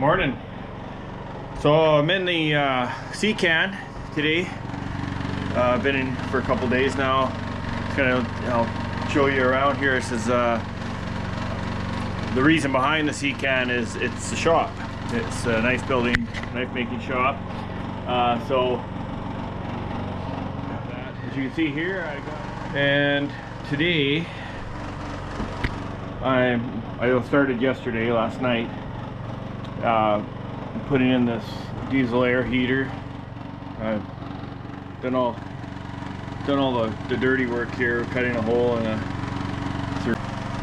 Morning. So I'm in the sea can today. I've been in for a couple days now. I'll show you around here. This is the reason behind the sea can is it's a shop. It's a nice building, knife making shop. So as you can see here, and today I started yesterday, last night, putting in this diesel air heater. I've done all the dirty work here, cutting a hole in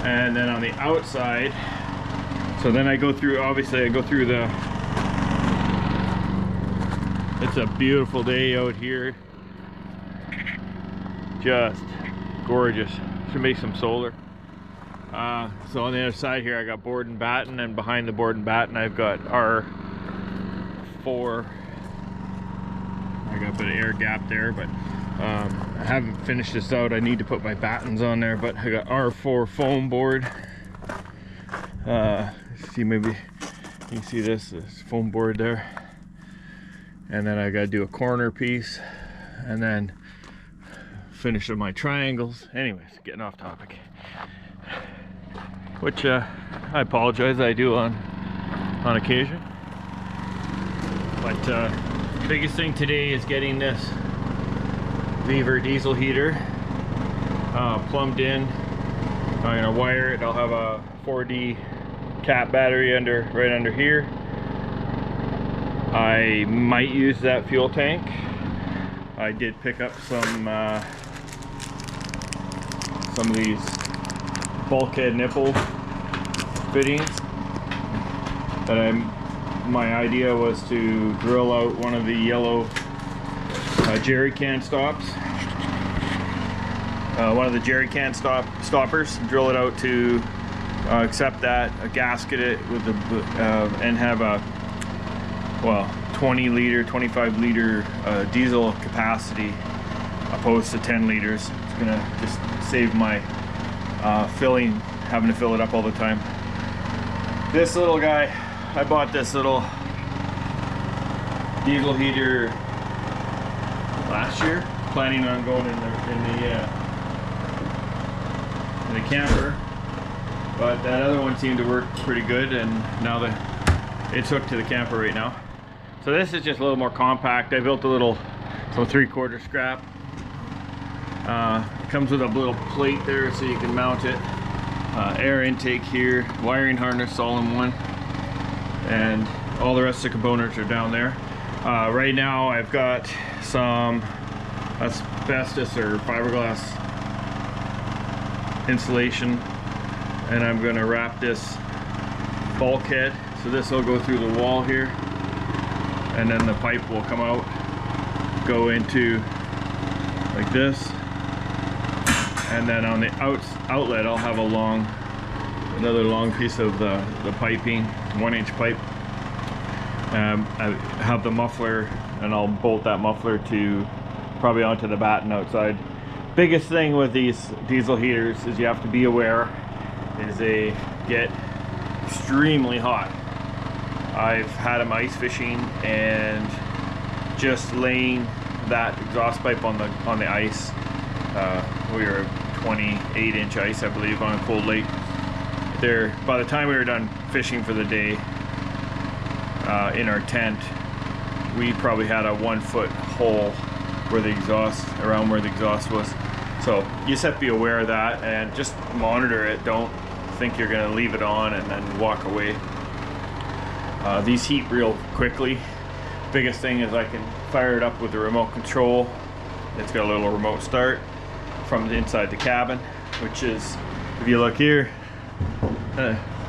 and then on the outside. So then I go through. Obviously, I go through the. It's a beautiful day out here. Just gorgeous. Should make some solar. So on the other side here I got board and batten, and behind the board and batten I've got R4. I got a bit of air gap there, but I haven't finished this out. I need to put my battens on there, but I got R4 foam board. See, maybe you can see this foam board there, and then I got to do a corner piece and then finish with my triangles. Anyways, getting off topic, which I apologize, I do on occasion. But biggest thing today is getting this Vevor diesel heater plumbed in. I'm gonna wire it. I'll have a 4D cap battery right under here. I might use that fuel tank. I did pick up some of these bulkhead nipple fittings that my idea was to drill out one of the yellow jerry can stops, one of the jerry can stoppers, drill it out to accept that, gasket it with the and have a 20 liter 25 liter diesel capacity opposed to 10 liters. It's gonna just save my having to fill it up all the time. This little guy, I bought this little diesel heater last year, planning on going in the camper, but that other one seemed to work pretty good, and now it's hooked to the camper right now. So this is just a little more compact. I built a little 3/4 scrap. Comes with a little plate there so you can mount it. Air intake here, wiring harness all in one, and all the rest of the components are down there. Right now I've got some asbestos or fiberglass insulation, and I'm going to wrap this bulkhead. So this will go through the wall here, and then the pipe will come out, go into like this, and then on the outlet I'll have another long piece of the piping, 1-inch pipe. I have the muffler, and I'll bolt that muffler to probably onto the batten outside. Biggest thing with these diesel heaters is you have to be aware is they get extremely hot. I've had them ice fishing, and just laying that exhaust pipe on the ice. We were 28-inch ice, I believe, on a cold lake. By the time we were done fishing for the day, in our tent, we probably had a 1-foot hole where the exhaust was. So you just have to be aware of that and just monitor it. Don't think you're going to leave it on and then walk away. These heat real quickly. Biggest thing is I can fire it up with the remote control. It's got a little remote start from inside the cabin, which is, if you look here,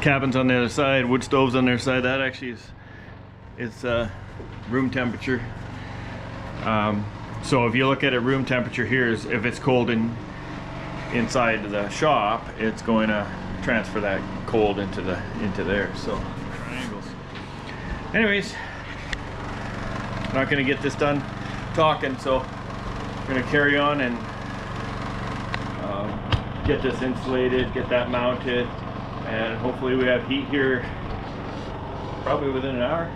cabin's on the other side, wood stoves on their side. That actually is room temperature. So if you look at it, room temperature here is if it's cold inside the shop, it's going to transfer that cold into there. So triangles. Anyways, I'm not going to get this done talking, so I'm going to carry on and get this insulated, get that mounted, and hopefully we have heat here probably within an hour.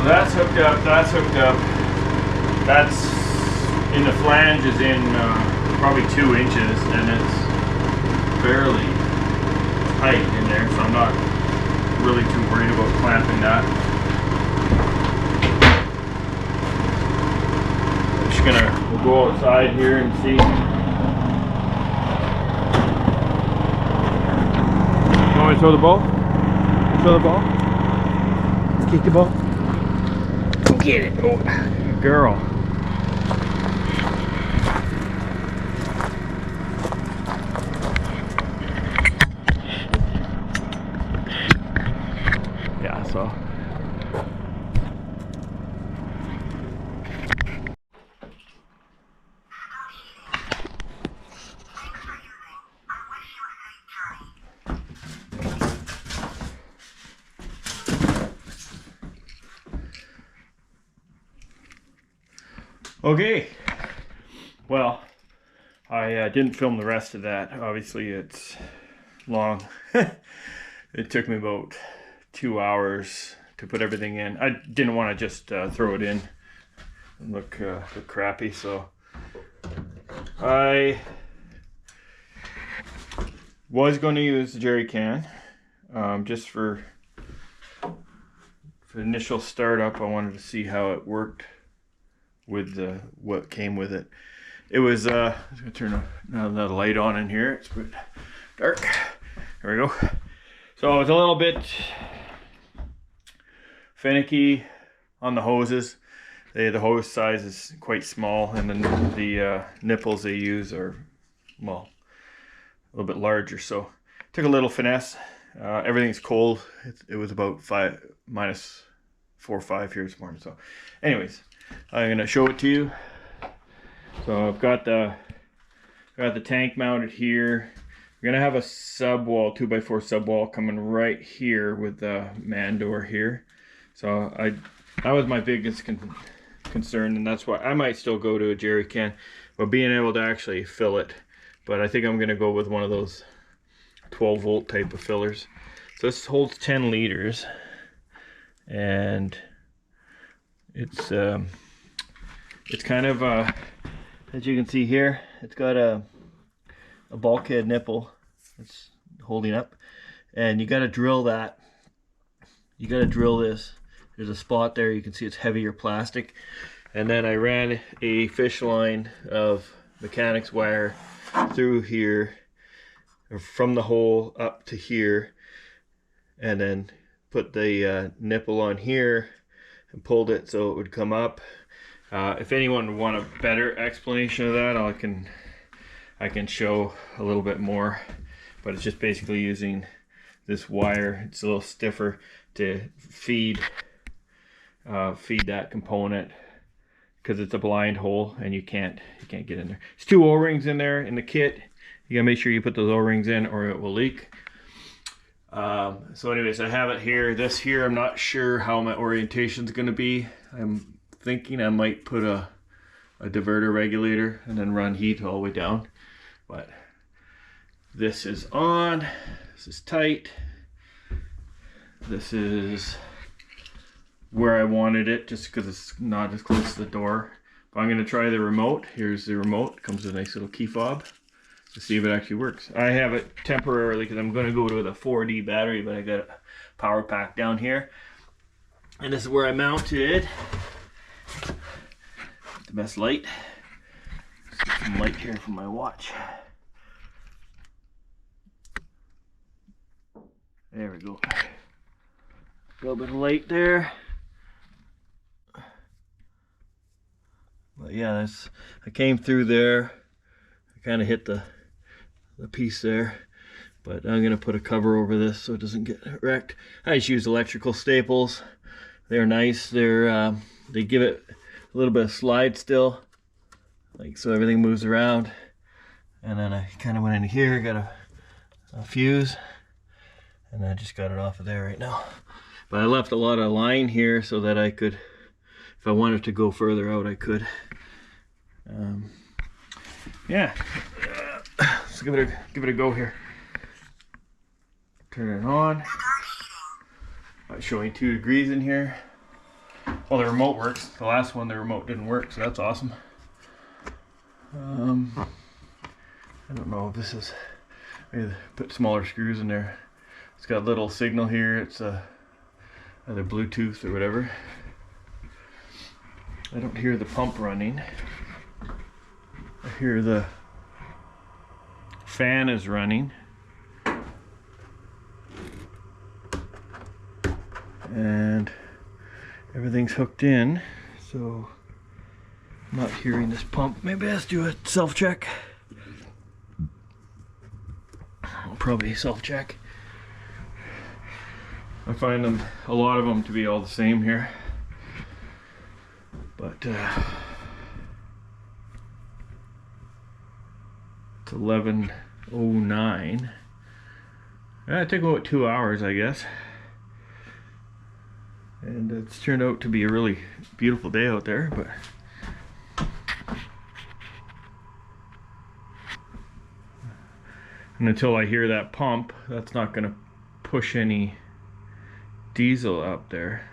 That's hooked up, that's hooked up. That's in the flange is in probably 2 inches, and it's fairly tight in there, so I'm not really too worried about clamping that. I'm just gonna, we'll go outside here and see. You want me to throw the ball? Throw the ball? Let's kick the ball. Get it. Oh, good girl. Yeah, so. Okay, well, I didn't film the rest of that. Obviously, it's long. It took me about 2 hours to put everything in. I didn't want to just throw it in and look crappy, so I was going to use the jerry can just for initial startup. I wanted to see how it worked with what came with it. It was I'm gonna turn the light on in here. It's a bit dark. There we go. So it was a little bit finicky on the hoses. The hose size is quite small, and then the nipples they use are, well, a little bit larger. So took a little finesse. Everything's cold. It was about minus 4 or 5 here this morning. So anyways, I'm gonna show it to you. So I've got the tank mounted here. We're gonna have a subwall, 2x4 subwall coming right here with the man door here. So that was my biggest concern, and that's why I might still go to a jerry can, but being able to actually fill it. But I think I'm gonna go with one of those 12 volt type of fillers. So this holds 10 liters, and it's kind of as you can see here, it's got a bulkhead nipple it's holding up, and you got to drill that. You got to drill this. There's a spot there, you can see it's heavier plastic, and then I ran a fish line of mechanics wire through here from the hole up to here, and then put the nipple on here and pulled it so it would come up. If anyone would want a better explanation of that, I can show a little bit more, but it's just basically using this wire. It's a little stiffer to feed that component, because it's a blind hole and you can't get in there. There's 2 O-rings in there in the kit. You gotta make sure you put those O-rings in or it will leak. So anyways, I have it here. This here, I'm not sure how my orientation is gonna be. I'm thinking I might put a diverter regulator and then run heat all the way down. But this is on, this is tight. This is where I wanted it, just because it's not as close to the door. But I'm gonna try the remote. Here's the remote. It comes with a nice little key fob to see if it actually works. I have it temporarily because I'm gonna go with a 4D battery, but I got a power pack down here. And this is where I mounted the best light. Let's get some light here from my watch. There we go. A little bit of light there. But yeah, I came through there. I kind of hit the piece there. But I'm gonna put a cover over this so it doesn't get wrecked. I just use electrical staples. They're nice. They give it a little bit of slide still, like so everything moves around. And then I kind of went in here, got a fuse, and I just got it off of there right now. But I left a lot of line here so that I could, if I wanted to go further out, I could. Yeah, let's give it a go here. Turn it on. It's showing 2 degrees in here. Well, the remote works. The last one, the remote didn't work, so that's awesome. I don't know if this is, maybe put smaller screws in there. It's got a little signal here. It's either Bluetooth or whatever. I don't hear the pump running. I hear the fan is running. And everything's hooked in, so I'm not hearing this pump. Maybe let's do a self-check. I'll probably self-check. I find a lot of them to be all the same here, but it's 11:09. It took about 2 hours, I guess. And it's turned out to be a really beautiful day out there, but and until I hear that pump, that's not going to push any diesel up there.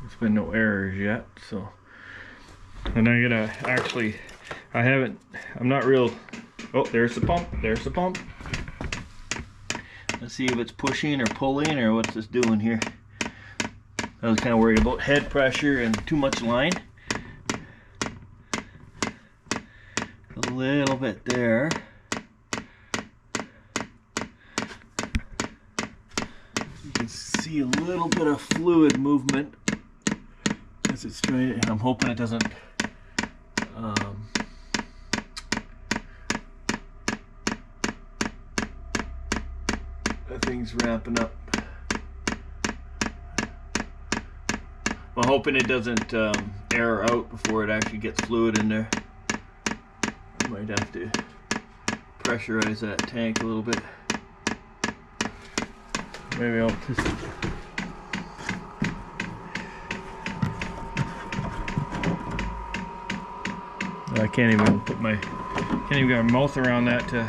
There's been no errors yet, so. And I'm gonna actually, I'm not real. Oh, there's the pump. There's the pump. Let's see if it's pushing or pulling or what's this doing here. I was kind of worried about head pressure and too much line. A little bit there. see a little bit of fluid movement as it's trying. I'm hoping it doesn't that thing's ramping up. I'm hoping it doesn't air out before it actually gets fluid in there. I might have to pressurize that tank a little bit. Maybe I'll just I can't even get my mouth around that to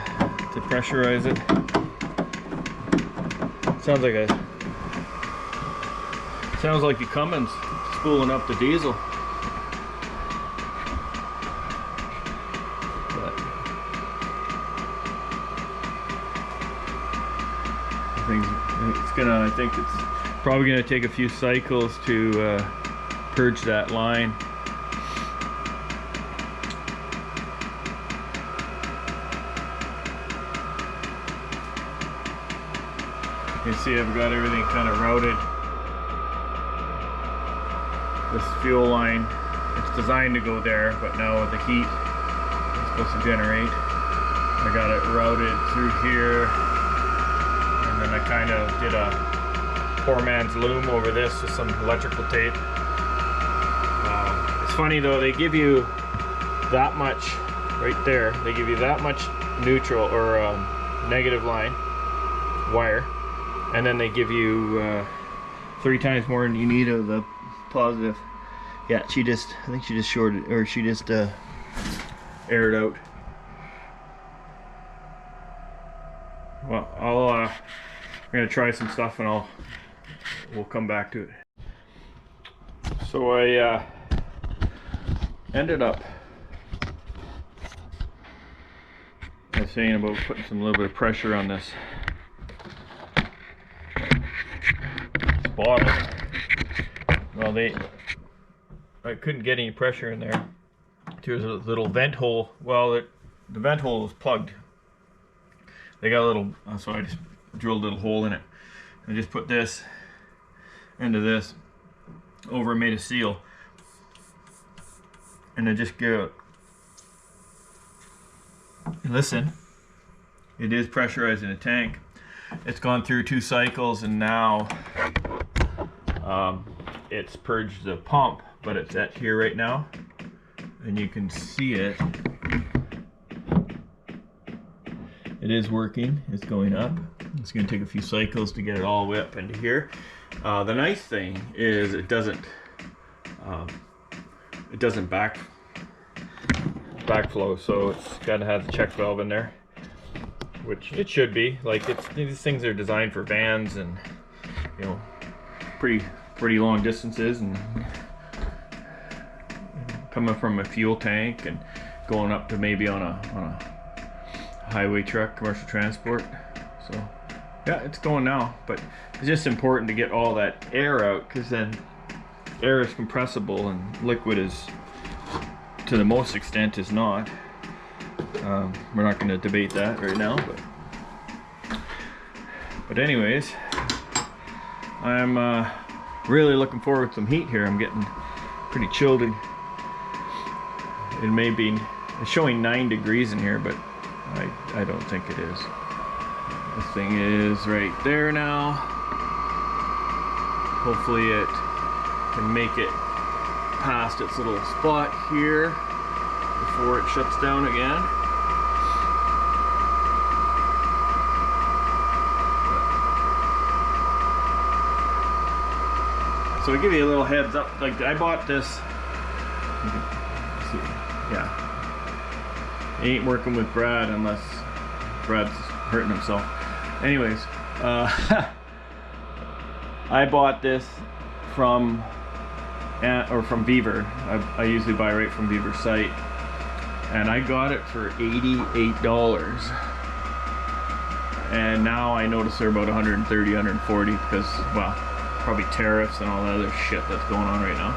pressurize it. Sounds like the Cummins spooling up the diesel. But I think it's probably gonna take a few cycles to purge that line. You can see I've got everything kind of routed. This fuel line, it's designed to go there, but now with the heat it's supposed to generate. I got it routed through here, and then I kind of did a poor man's loom over this with some electrical tape. It's funny though, they give you that much right there. They give you that much neutral or negative line wire, and then they give you 3 times more than you need of the positive. Yeah, I think she just shorted, or she just aired out. Well, I'm gonna try some stuff and we'll come back to it. So I ended up saying about putting a little bit of pressure on this bottle. Well, I couldn't get any pressure in there. There's a little vent hole. Well, the vent hole is plugged. They got a little, so I just drilled a little hole in it. I just put this into this over and made a seal, and I just go. Listen, it is pressurizing the tank. It's gone through 2 cycles, and now it's purged the pump, but it's at here right now, and you can see it. It is working. It's going up. It's going to take a few cycles to get it all the way up into here. The nice thing is it doesn't backflow, so it's got to have the check valve in there, which it should be. Like, these things are designed for vans and, you know, pretty long distances, and coming from a fuel tank and going up to maybe on a highway truck, commercial transport. So yeah, it's going now, but it's just important to get all that air out, because then air is compressible and liquid is, to the most extent, is not. We're not going to debate that right now, but anyways, I'm really looking forward to some heat here. I'm getting pretty chilled. It may be, it's showing 9 degrees in here, but I don't think it is. This thing is right there now. Hopefully it can make it past its little spot here before it shuts down again. So to give you a little heads up, like, I bought this, you can see, yeah, it ain't working with Brad unless Brad's hurting himself. Anyways, I bought this from Vevor. I usually buy right from Vevor's site, and I got it for $88. And now I notice they're about 130, 140 because, well, probably tariffs and all that other shit that's going on right now.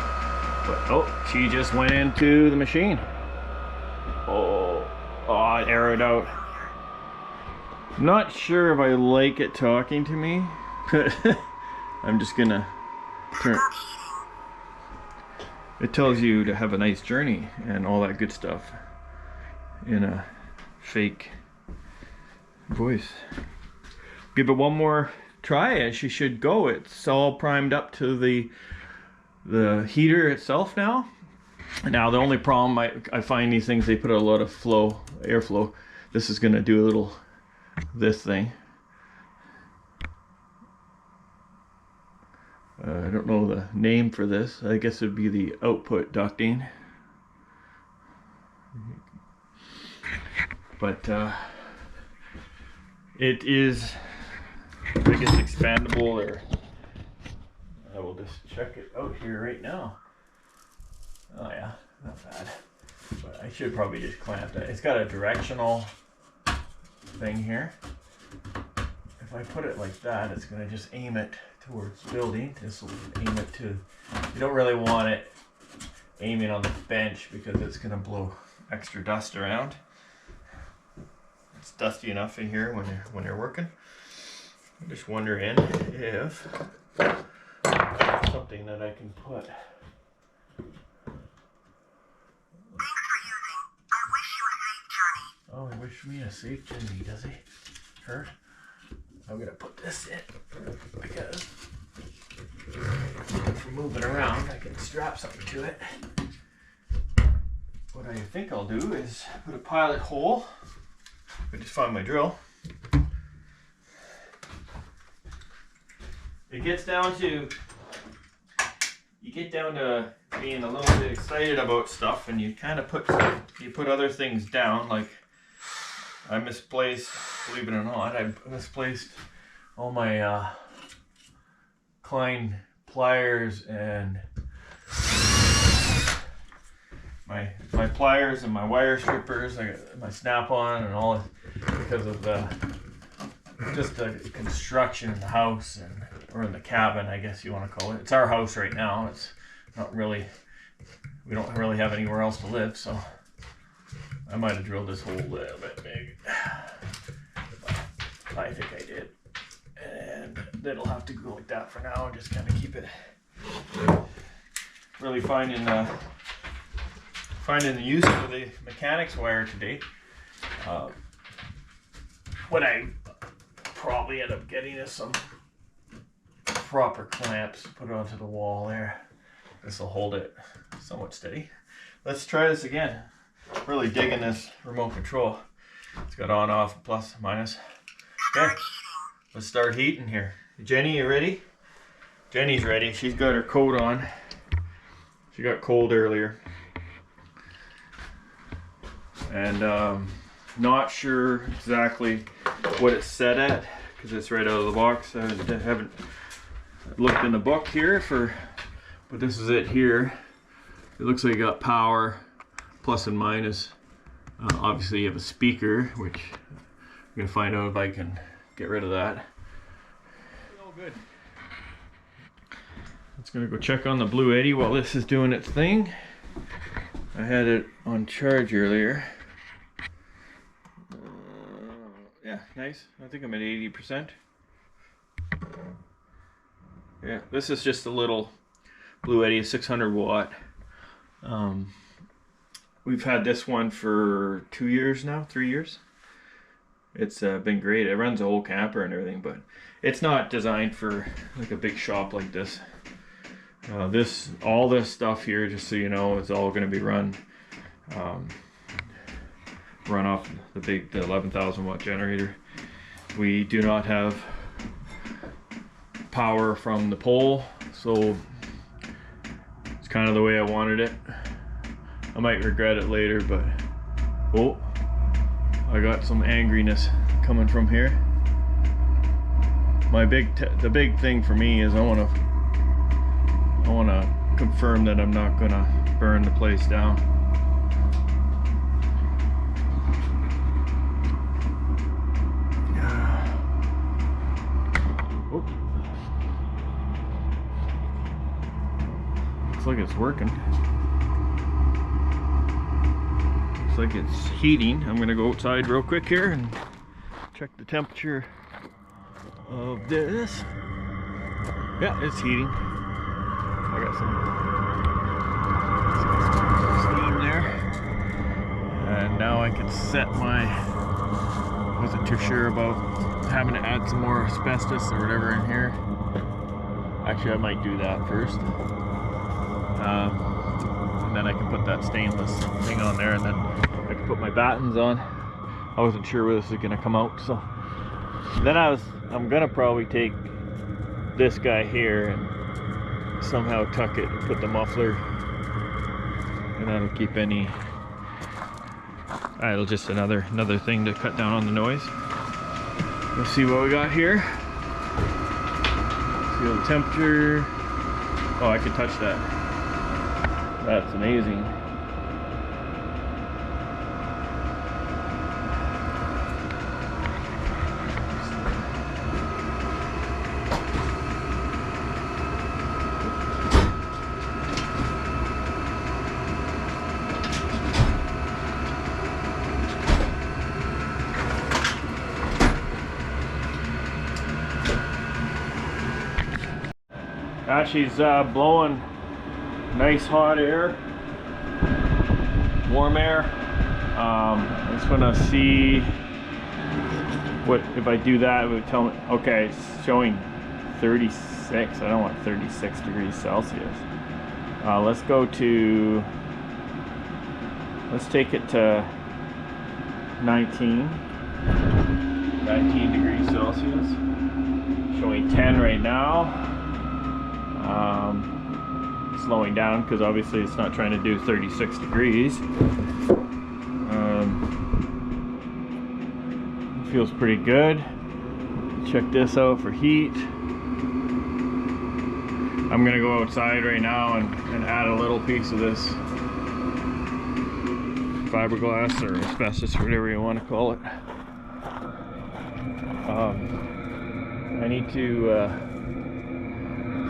But oh, she just went into the machine. Oh, I arrowed out. Not sure if I like it talking to me. I'm just gonna turn. It tells you to have a nice journey and all that good stuff in a fake voice. Give it one more try and she should go. It's all primed up to the heater itself now. Now the only problem I find these things, they put a lot of airflow. This is gonna do a little this thing. I don't know the name for this. I guess it would be the output ducting. But it is, I guess, expandable, or I will just check it out here right now. Oh yeah, not bad. But I should probably just clamp that. It's got a directional thing here. If I put it like that, it's going to just aim it towards building. This will aim it to, you don't really want it aiming on the bench because it's going to blow extra dust around. It's dusty enough in here when you're working. I'm just wondering if something that I can put. Thanks for using. I wish you a safe journey. Oh, he wished me a safe journey, does he? Her? I'm gonna put this in because for moving around, I can strap something to it. What I think I'll do is put a pilot hole. I just find my drill. It gets down to, you get down to being a little bit excited about stuff, and you kind of put other things down. Like I misplaced, believe it or not, I misplaced all my Klein pliers and my pliers and my wire strippers. I got my snap-on and all, because of just the construction in the house or in the cabin, I guess you want to call it. It's our house right now. It's not really, we don't really have anywhere else to live, so I might have drilled this hole a little bit big. But I think I did. And it'll have to go like that for now and just kind of keep it. Really finding the use for the mechanics wire today. What I probably end up getting is some proper clamps to put onto the wall there. This will hold it somewhat steady. Let's try this again. Really digging this remote control. It's got on, off, plus, minus. Okay, let's start heating here. Jenny, you ready? Jenny's ready. She's got her coat on. She got cold earlier. And not sure exactly what it's set at because it's right out of the box. I haven't looked in the book here but this is it here. It looks like you got power, plus and minus. Obviously you have a speaker, which I'm gonna find out if I can get rid of that. All good. It's gonna go check on the Blue Eddy while this is doing its thing. I had it on charge earlier. Yeah, nice. I think I'm at 80%. Yeah, this is just a little Blue Eddy, 600 watt. We've had this one for 2 years now, 3 years. It's been great. It runs a whole camper and everything, but it's not designed for like a big shop like this. All this stuff here, just so you know, is all going to be run off the 11,000 watt generator. We do not have power from the pole, so it's kind of the way I wanted it. I might regret it later, but oh, I got some angriness coming from here. The big thing for me is I want to confirm that I'm not gonna burn the place down. Oh. Looks like it's working. Looks like it's heating. I'm gonna go outside real quick here and check the temperature of this. Yeah, it's heating. I got some steam there. And now I can set my, wasn't too sure about having to add some more asbestos or whatever in here. Actually, I might do that first. And then I can put that stainless thing on there, and then I can put my battens on. I wasn't sure where this is gonna come out, so then I'm gonna probably take this guy here and somehow tuck it and put the muffler, and that'll keep any. It'll just another thing to cut down on the noise. Let's see what we got here. Feel the temperature. Oh, I can touch that. That's amazing. She's blowing nice hot air, warm air. I just want to see what, if I do that, it would tell me, okay, it's showing 36. I don't want 36 degrees Celsius. Let's go to, let's take it to 19 degrees Celsius. Showing 10 right now. Slowing down because obviously it's not trying to do 36 degrees. Feels pretty good. Check this out for heat. I'm gonna go outside right now and add a little piece of this fiberglass or asbestos, whatever you want to call it. I need to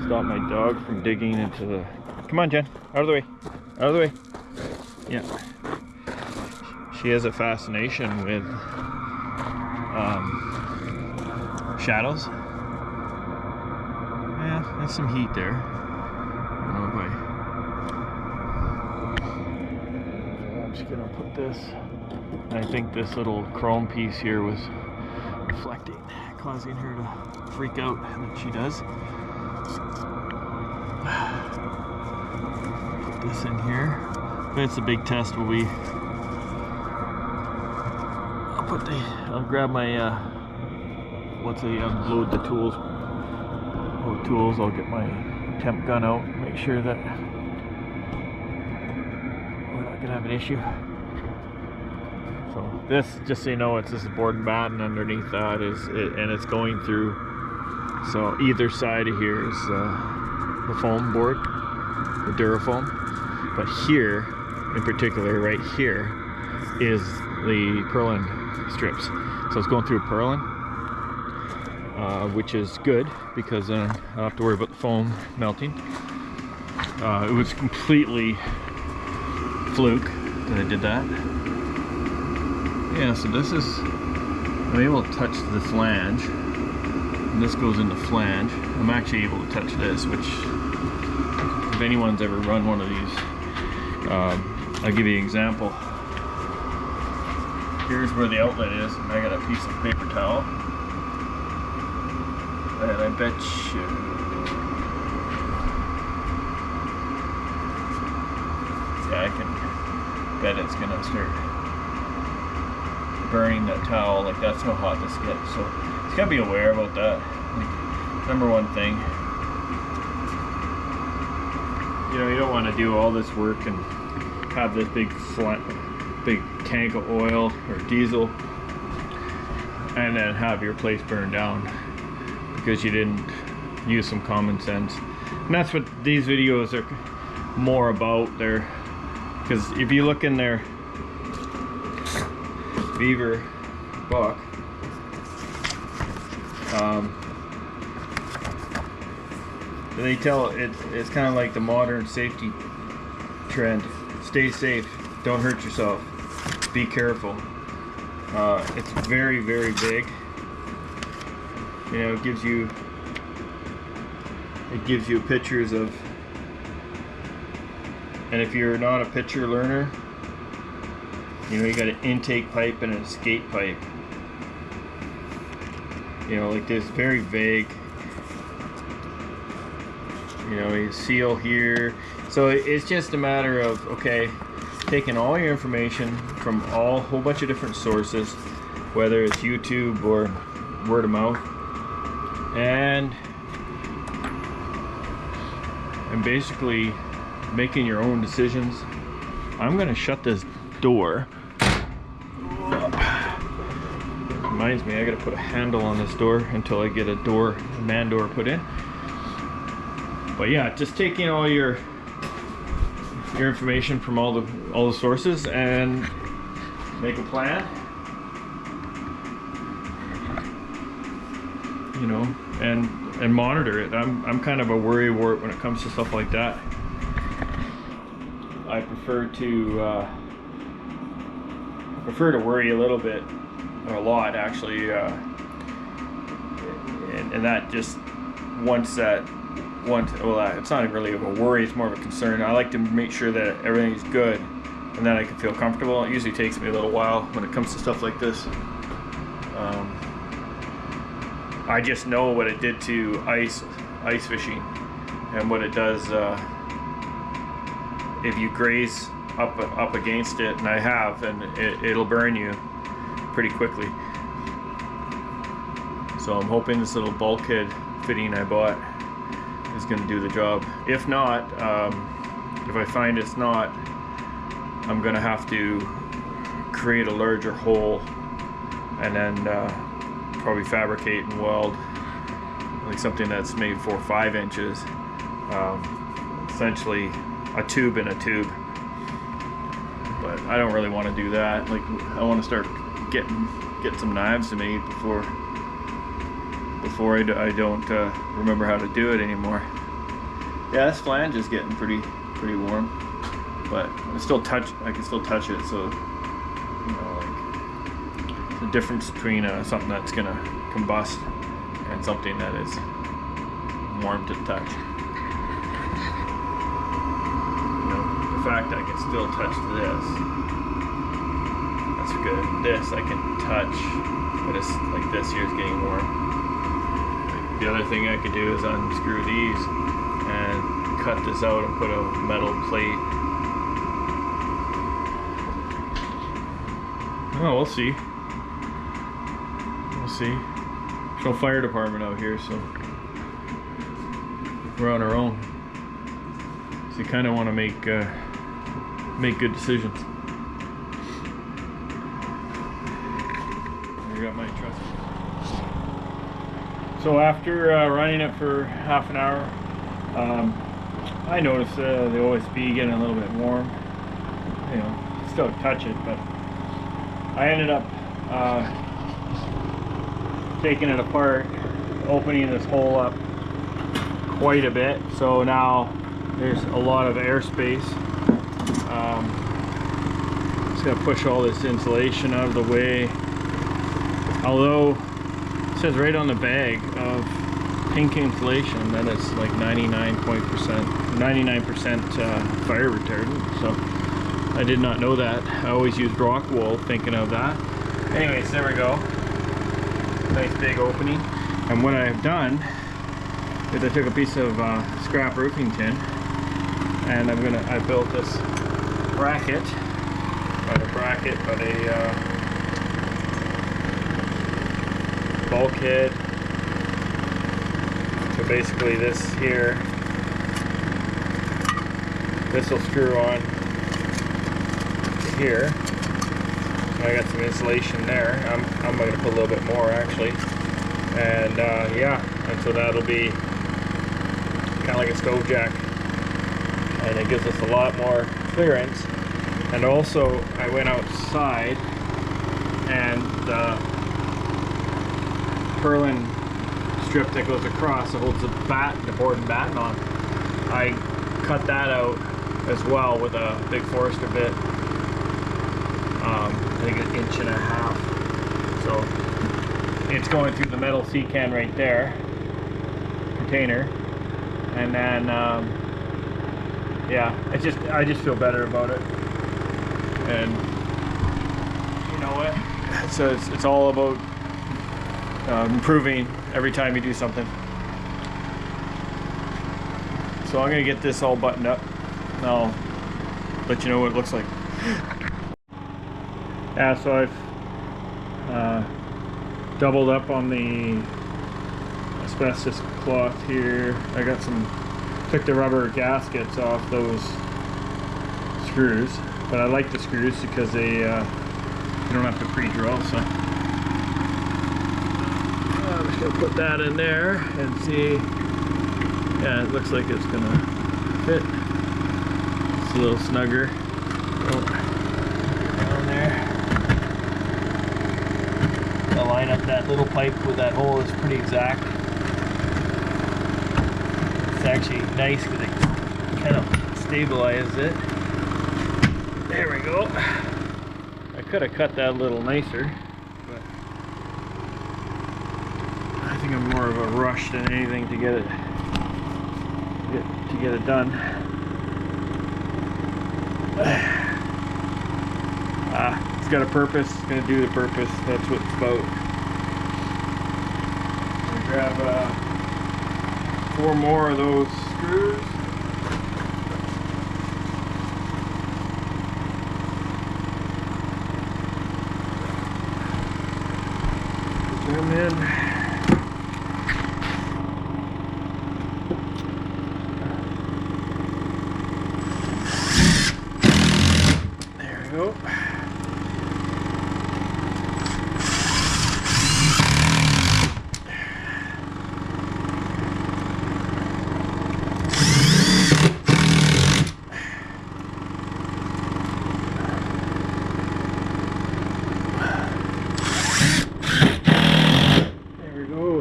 stop my dog from digging into the. Come on, Jen, out of the way, out of the way. Yeah, she has a fascination with shadows. Yeah, there's some heat there. I don't know if I'm just gonna put this. I think this little chrome piece here was reflecting, causing her to freak out, and she does. Put this in here. But it's a big test. Will be? I'll grab my once I unload the tools. I'll get my temp gun out. Make sure that we're not gonna have an issue. So this, just so you know, it's this board and batten underneath that is it, and it's going through. So either side of here is the foam board, the Durafoam, but here, in particular, right here, is the purlin strips. So it's going through purlin, which is good because then I don't have to worry about the foam melting. It was completely fluke that I did that. Yeah, so this is, I'm able to touch the flange. And this goes in the flange. I'm actually able to touch this, which if anyone's ever run one of these, I'll give you an example. Here's where the outlet is, and I got a piece of paper towel. And I bet you, yeah, I can bet it's gonna start burning that towel. Like, that's how hot this gets. So you gotta be aware about that. Like, number one thing, you know, you don't want to do all this work and have this big tank of oil or diesel and then have your place burned down because you didn't use some common sense. And that's what these videos are more about. There, because if you look in their Vevor book, they tell it's kind of like the modern safety trend. Stay safe, don't hurt yourself, be careful. It's very, very big. You know, it gives you it gives you pictures of, and if you're not a picture learner, you know, you got an intake pipe and an escape pipe. You know, like this, very vague. You know, you seal here. So it's just a matter of, okay, taking all your information from a whole bunch of different sources, whether it's YouTube or word of mouth, and basically making your own decisions. I'm gonna shut this door. Reminds me, I gotta put a handle on this door until I get a man door put in. But yeah, just taking all your information from all the sources and make a plan. You know, and monitor it. I'm kind of a worrywart when it comes to stuff like that. I prefer to worry a little bit, or a lot actually, and that just well, it's not really a worry, it's more of a concern. I like to make sure that everything's good and then I can feel comfortable. It usually takes me a little while when it comes to stuff like this. I just know what it did to ice fishing and what it does if you graze up against it, and I have, and it'll burn you pretty quickly. So I'm hoping this little bulkhead fitting I bought is going to do the job. If not, if I find it's not, I'm going to have to create a larger hole and then probably fabricate and weld like something that's maybe 4 or 5 inches, essentially a tube in a tube. But I don't really want to do that. Like, I want to start get some knives to me before I don't remember how to do it anymore. Yeah, this flange is getting pretty warm, but I can still touch it. So, you know, like, the difference between something that's gonna combust and something that is warm to touch. You know, the fact I can still touch this, that's good. This I can touch, but it's like this here is getting warm. The other thing I could do is unscrew these and cut this out and put a metal plate. Oh, we'll see. We'll see. There's no fire department out here, so we're on our own. So you kind of want to make good decisions. I got my trust. So after running it for half an hour, I noticed the OSB getting a little bit warm. You know, still touch it, but I ended up taking it apart, opening this hole up quite a bit. So now there's a lot of airspace. Just gotta push all this insulation out of the way. Although it says right on the bag of pink insulation that it's like 99% fire retardant. So I did not know that. I always used rock wool thinking of that. Anyways, there we go. Nice big opening. And what I've done is I took a piece of scrap roofing tin and I built this bracket. Not a bracket, but a bulkhead. So basically this here, this will screw on to here. I got some insulation there. I'm going to put a little bit more actually, and yeah, and so that'll be kind of like a stove jack, and it gives us a lot more clearance. And also I went outside, and the purlin strip that goes across that holds the board and batten on, I cut that out as well with a big Forester bit. I think 1.5 inches. So it's going through the metal sea can right there, container, and then yeah, I just feel better about it. And you know what? It's all about improving every time you do something. So I'm gonna get this all buttoned up, and I'll let you know what it looks like. Yeah, so I've doubled up on the asbestos cloth here. I got took the rubber gaskets off those screws, but I like the screws because you don't have to pre-drill. So I'm just gonna put that in there and see. Yeah, it looks like it's gonna fit. It's a little snugger. Oh, down there. I'll line up that little pipe with that hole. It's pretty exact. It's actually nice because it kind of stabilizes it. There we go. I could have cut that a little nicer, but I think I'm more of a rush than anything to get it done. It's got a purpose. It's going to do the purpose. That's what it's about. I'm going to grab 4 more of those screws. Put them in. There we go.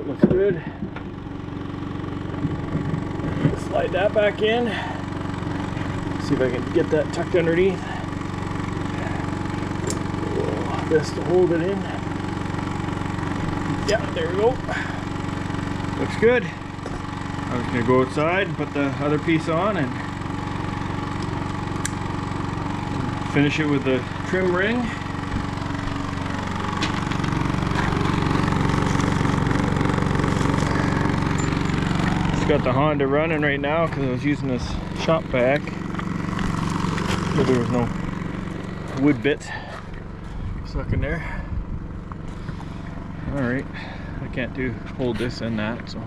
Looks good. Slide that back in. See if I can get that tucked underneath. This to hold it in. Yeah, there we go. Looks good. I'm just gonna go outside and put the other piece on and finish it with the trim ring. Got the Honda running right now because I was using this shop vac, but there was no wood bit stuck in there. All right, I can't hold this and that, so.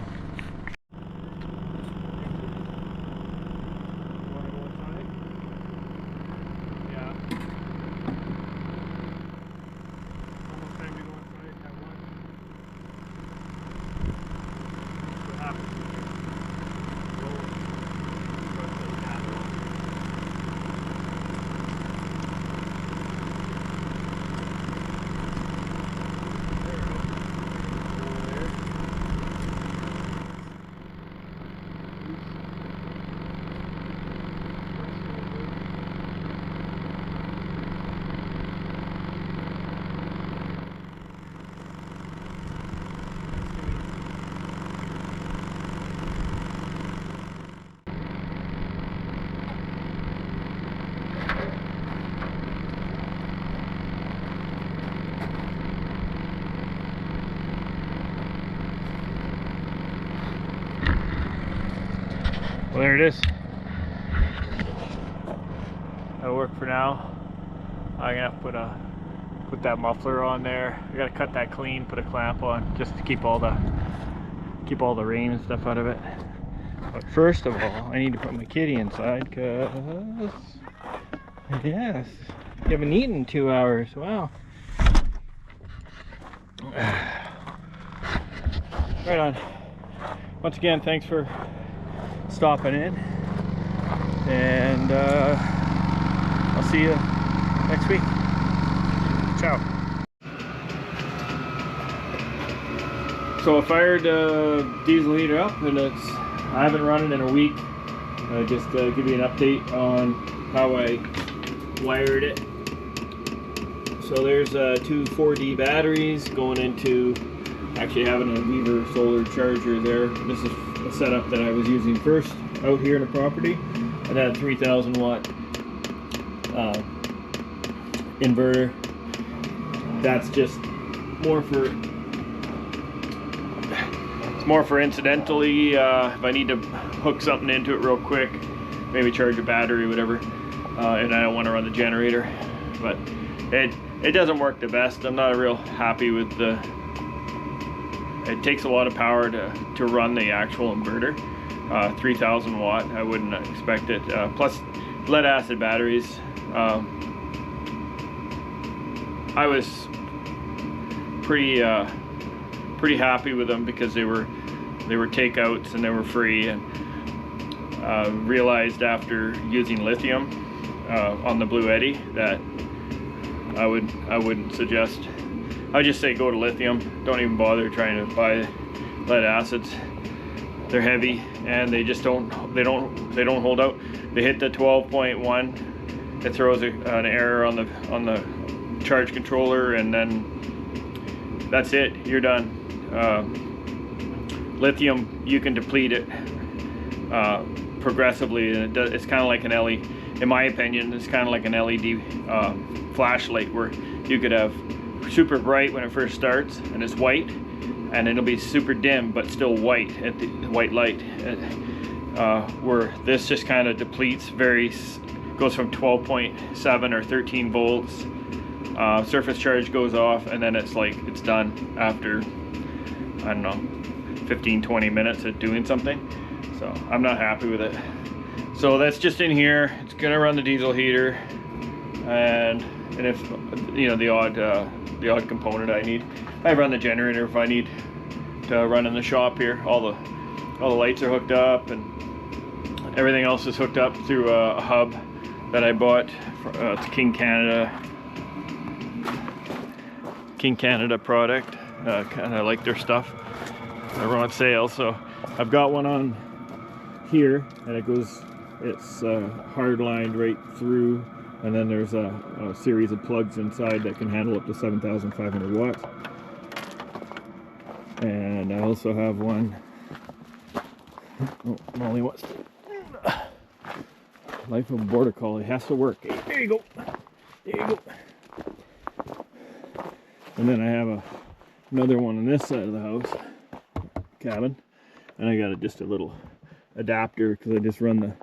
Well, there it is. That'll work for now. I'm gonna have to put that muffler on there. I gotta cut that clean, put a clamp on, just to keep all the rain and stuff out of it. But first of all, I need to put my kitty inside, cause yes, you haven't eaten in 2 hours. Wow. Right on. Once again, thanks for stopping in, and I'll see you next week. Ciao. So I fired diesel heater up, and I haven't run it in a week. Just give you an update on how I wired it. So there's 2 4D batteries going into actually having a Vevor solar charger there. This is the setup that I was using first out here in the property. And that 3,000 watt inverter. That's just more for, it's more for incidentally, if I need to hook something into it real quick, maybe charge a battery, whatever, and I don't want to run the generator. But it doesn't work the best. I'm not real happy with the, it takes a lot of power to run the actual inverter. 3,000 watt, I wouldn't expect it. Plus lead acid batteries. I was pretty happy with them because they were takeouts and they were free, and realized after using lithium on the Blue Eddy that I wouldn't suggest. I just say go to lithium. Don't even bother trying to buy lead acids. They're heavy and they just don't hold out. They hit the 12.1, it throws an error on the charge controller, and then that's it, you're done. Lithium, you can deplete it progressively, and it's kind of like an LED, in my opinion, it's kind of like an LED flashlight, where you could have super bright when it first starts and it's white, and it'll be super dim but still white at the white light, where this just kind of depletes, goes from 12.7 or 13 volts, surface charge goes off, and then it's like it's done after, I don't know, 15-20 minutes of doing something. So I'm not happy with it. So that's just in here. It's gonna run the diesel heater, and if you know the odd component I need, I run the generator if I need to run in the shop here. All the lights are hooked up, and everything else is hooked up through a hub that I bought. It's a King Canada product. Kind of like their stuff. They're on sale, so I've got one on here, and it's hard lined right through, and then there's a series of plugs inside that can handle up to 7,500 watts. And I also have one, oh, Molly wants to, life of a border collie has to work. There you go, there you go. And then I have another one on this side of the house, cabin, and I got just a little adapter because I just run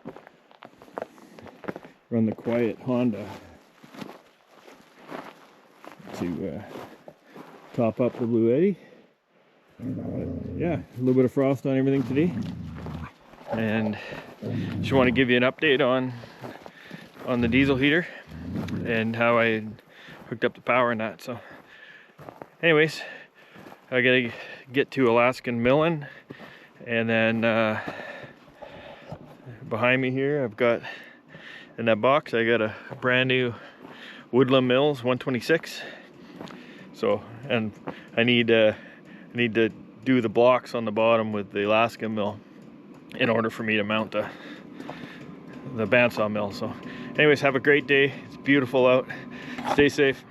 the quiet Honda to top up the Blue Eddy. But yeah, a little bit of frost on everything today, and just want to give you an update on the diesel heater and how I hooked up the power and that. So anyways, I gotta get to Alaskan Milling, and then behind me here I've got, in that box, I got a brand new Woodland Mills 126. So, and I need to do the blocks on the bottom with the Alaska mill in order for me to mount the bandsaw mill. So anyways, have a great day. It's beautiful out. Stay safe.